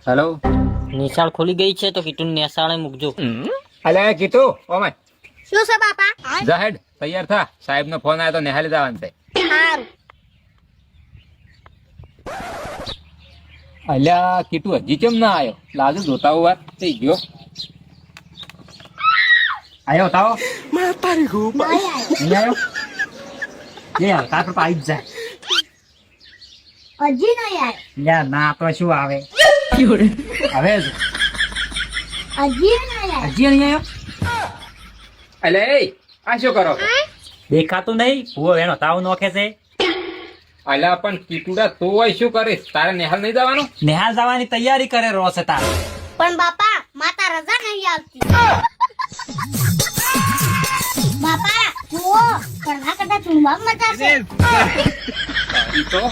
Hello. નિશાળ ખુલી ગઈ છે તો કીટું નેસાળે મૂકજો. અલે કીધું ઓમાય શું છે બાપા? જાહેડ તૈયાર થા, સાહેબ નો ફોન આવ્યો તો નિહાળી જવાનું છે. સારું. અલ્યા કીટુ હજી કેમ ના આવ્યો? લાજુ જોતા વાર થઈ ગયો. આયો તાવો નહીં આવ્યો. નહીં આવ્યો એ હલકા તો આવી જ જાય. હજી નહીં આવ્યો. યા ના તો શું આવે હવે જ. હજી નહીં આવ્યો. હજી નહીં આવ્યો. અલે એ આ શું કરો છો? દેખાતું નહીં ભૂવો એનો તાવ નોખે છે. અલ્યા પણ કીટુડા તો હોય શું કરીશ? તારે નિહાલ નહીં જવાનું? નિહાળ જવાની તૈયારી કરે રોસ તાર. પણ બાપા માતા રજા નહીં આવતી. બાપા જુઓ કડા કડા ચૂંટવા મજા છે. ઈ તો